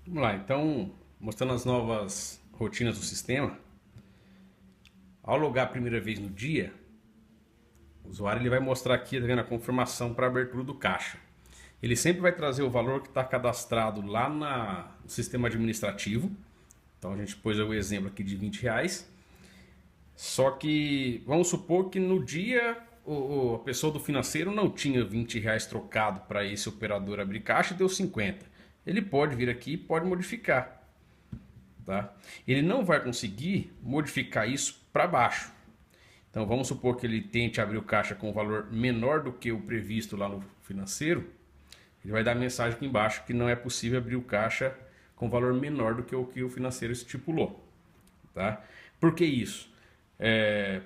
Vamos lá, então, mostrando as novas rotinas do sistema. Ao logar a primeira vez no dia, o usuário ele vai mostrar aqui, tá vendo, a confirmação para abertura do caixa. Ele sempre vai trazer o valor que está cadastrado lá no sistema administrativo. Então a gente pôs o exemplo aqui de R$ 20. Só que vamos supor que no dia a pessoa do financeiro não tinha R$ 20 trocado para esse operador abrir caixa e deu 50. Ele pode vir aqui e pode modificar. Tá? Ele não vai conseguir modificar isso para baixo. Então vamos supor que ele tente abrir o caixa com um valor menor do que o previsto lá no financeiro. Ele vai dar mensagem aqui embaixo que não é possível abrir o caixa com valor menor do que o financeiro estipulou. Tá? Por que isso?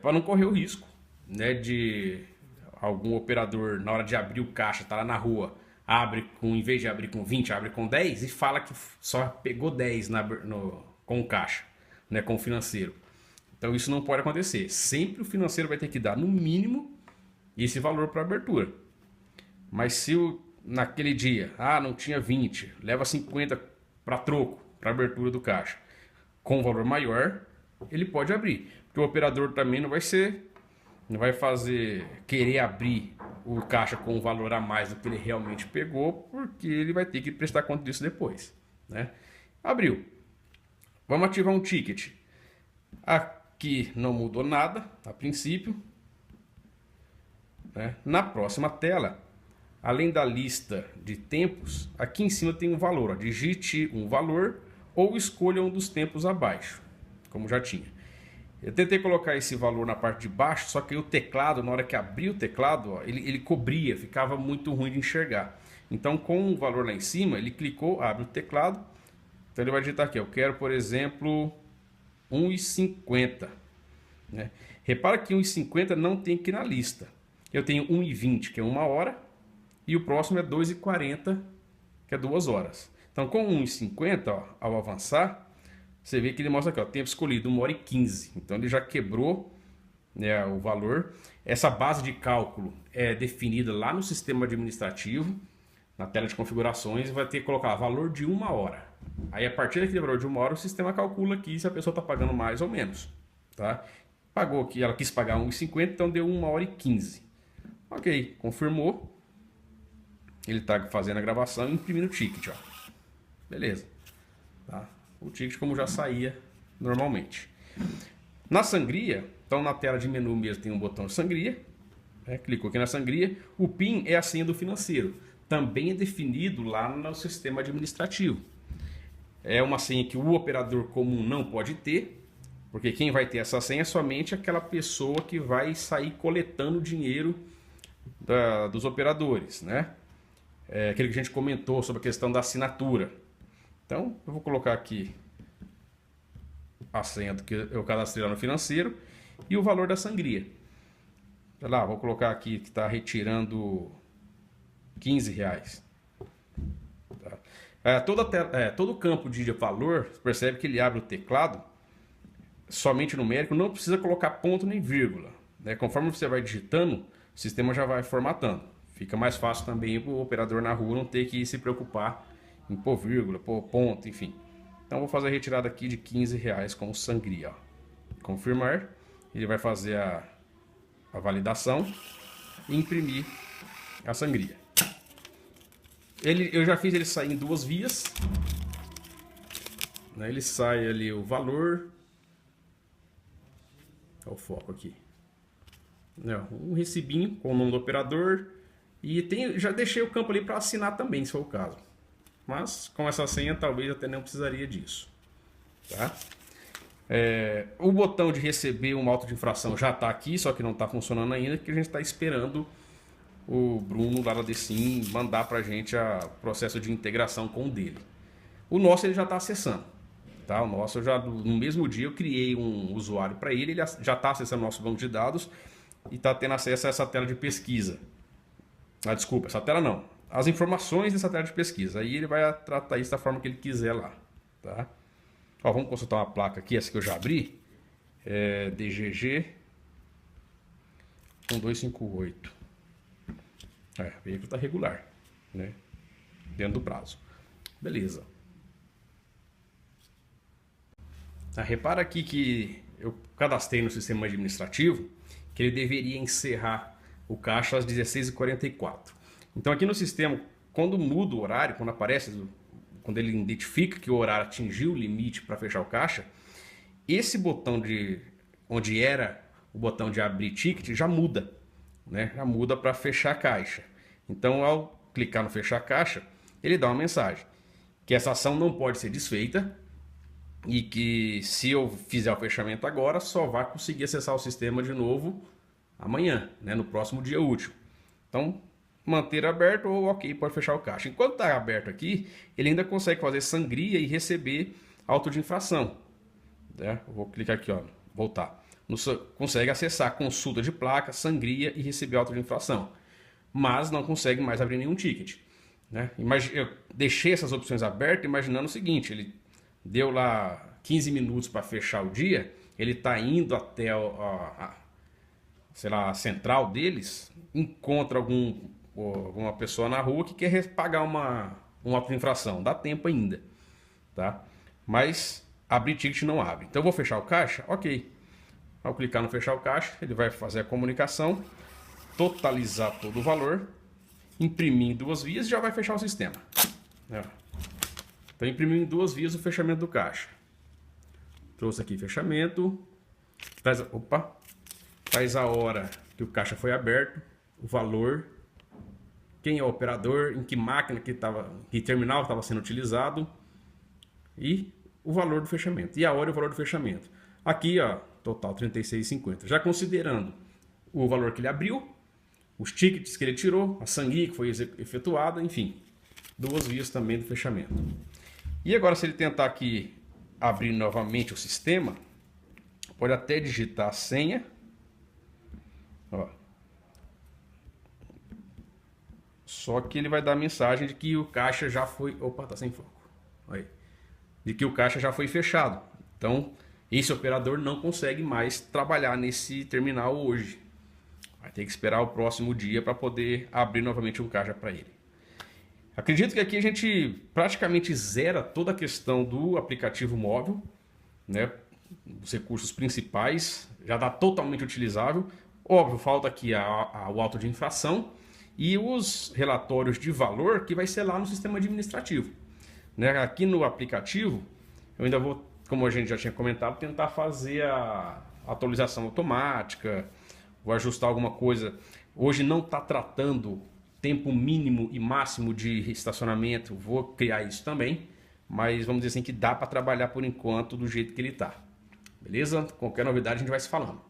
Para não correr o risco, né, de algum operador, na hora de abrir o caixa, tá lá na rua, em vez de abrir com 20, abre com 10 e fala que só pegou 10 com o caixa, né, com o financeiro. Então isso não pode acontecer. Sempre o financeiro vai ter que dar no mínimo esse valor para abertura. Mas se naquele dia, não tinha 20, leva 50 para troco, para abertura do caixa, com um valor maior, ele pode abrir. Porque o operador também não vai querer abrir o caixa com um valor a mais do que ele realmente pegou, porque ele vai ter que prestar conta disso depois, né? Abriu. Vamos ativar um ticket. Aqui não mudou nada a princípio, né? Na próxima tela, além da lista de tempos, aqui em cima tem um valor. Digite um valor ou escolha um dos tempos abaixo, como já tinha. Eu tentei colocar esse valor na parte de baixo, só que o teclado, na hora que abria o teclado, ele cobria, ficava muito ruim de enxergar. Então, com o valor lá em cima, ele clicou, abre o teclado. Então, ele vai digitar aqui, eu quero, por exemplo, 1,50. Né? Repara que 1,50 não tem aqui na lista. Eu tenho 1,20, que é 1 hora, e o próximo é 2,40, que é 2 horas. Então, com 1,50, ao avançar, você vê que ele mostra aqui, tempo escolhido, 1 hora e 15. Então ele já quebrou, né, o valor. Essa base de cálculo é definida lá no sistema administrativo, na tela de configurações, e vai ter que colocar valor de 1 hora. Aí a partir daquele valor de 1 hora, o sistema calcula aqui se a pessoa está pagando mais ou menos. Tá? Pagou aqui, ela quis pagar 1,50, então deu 1 hora e 15. Ok, confirmou. Ele está fazendo a gravação e imprimindo o ticket. Ó. Beleza. Tá? O ticket como já saía normalmente. Na sangria, então na tela de menu mesmo tem um botão de sangria, né? Clicou aqui na sangria, o PIN é a senha do financeiro, também é definido lá no sistema administrativo. É uma senha que o operador comum não pode ter, porque quem vai ter essa senha é somente aquela pessoa que vai sair coletando dinheiro dos operadores, né? Aquele que a gente comentou sobre a questão da assinatura. Então, eu vou colocar aqui a senha que eu cadastrei lá no financeiro e o valor da sangria. Sei lá, vou colocar aqui que está retirando R$ 15. Tá? Todo campo de valor, você percebe que ele abre o teclado somente numérico, não precisa colocar ponto nem vírgula. Né? Conforme você vai digitando, o sistema já vai formatando. Fica mais fácil também para o operador na rua não ter que se preocupar em pôr vírgula, pôr ponto, enfim. Então vou fazer a retirada aqui de R$ 15 com sangria. Ó. Confirmar. Ele vai fazer a validação e imprimir a sangria. Eu já fiz ele sair em 2 vias. Né? Ele sai ali o valor. Olha o foco aqui. Um recibinho com o nome do operador. E já deixei o campo ali para assinar também, se for o caso. Mas com essa senha talvez até não precisaria disso. Tá? O botão de receber uma auto de infração já está aqui, só que não está funcionando ainda, porque a gente está esperando o Bruno lá da Decim mandar para a gente o processo de integração com o dele. O nosso ele já está acessando. Tá? O nosso no mesmo dia eu criei um usuário para ele já está acessando o nosso banco de dados e está tendo acesso a essa tela de pesquisa. Desculpa, essa tela não. As informações dessa tela de pesquisa. Aí ele vai tratar isso da forma que ele quiser lá. Tá? Ó, vamos consultar uma placa aqui, essa que eu já abri. DGG 1258. O veículo está regular, né? Dentro do prazo. Beleza. Repara aqui que eu cadastrei no sistema administrativo que ele deveria encerrar o caixa às 16h44. Então aqui no sistema, quando muda o horário, quando aparece, quando ele identifica que o horário atingiu o limite para fechar o caixa, esse botão onde era o botão de abrir ticket já muda, né? Já muda para fechar a caixa. Então ao clicar no fechar a caixa, ele dá uma mensagem que essa ação não pode ser desfeita e que se eu fizer o fechamento agora, só vai conseguir acessar o sistema de novo amanhã, né, no próximo dia útil. Então, manter aberto ou ok, pode fechar o caixa. Enquanto está aberto aqui, ele ainda consegue fazer sangria e receber auto de infração. Né? Eu vou clicar aqui, ó, voltar. Consegue acessar consulta de placa, sangria e receber auto de infração. Mas não consegue mais abrir nenhum ticket. Né? Eu deixei essas opções abertas imaginando o seguinte, ele deu lá 15 minutos para fechar o dia, ele está indo até sei lá, a central deles, encontra alguma pessoa na rua que quer pagar uma auto de infração. Dá tempo ainda, tá? Mas abrir ticket não abre. Então eu vou fechar o caixa? Ok. Ao clicar no fechar o caixa, ele vai fazer a comunicação, totalizar todo o valor, imprimir em 2 vias e já vai fechar o sistema. Então imprimiu em 2 vias o fechamento do caixa. Trouxe aqui fechamento. Faz a hora que o caixa foi aberto, o valor, quem é o operador, em que máquina que terminal estava sendo utilizado e o valor do fechamento. E a hora e o valor do fechamento. Aqui, ó, total R$ 36,50. Já considerando o valor que ele abriu, os tickets que ele tirou, a sangria que foi efetuada, enfim, 2 vias também do fechamento. E agora, se ele tentar aqui abrir novamente o sistema, pode até digitar a senha. Ó. Só que ele vai dar a mensagem de que o caixa já foi... Opa, tá sem foco. Aí. De que o caixa já foi fechado. Então, esse operador não consegue mais trabalhar nesse terminal hoje. Vai ter que esperar o próximo dia para poder abrir novamente um caixa para ele. Acredito que aqui a gente praticamente zera toda a questão do aplicativo móvel, né? Os recursos principais, já está totalmente utilizável. Óbvio, falta aqui o auto de infração e os relatórios de valor que vai ser lá no sistema administrativo. Né? Aqui no aplicativo, eu ainda vou, como a gente já tinha comentado, tentar fazer a atualização automática, vou ajustar alguma coisa. Hoje não está tratando tempo mínimo e máximo de estacionamento, vou criar isso também, mas vamos dizer assim que dá para trabalhar por enquanto do jeito que ele está. Beleza? Qualquer novidade a gente vai se falando.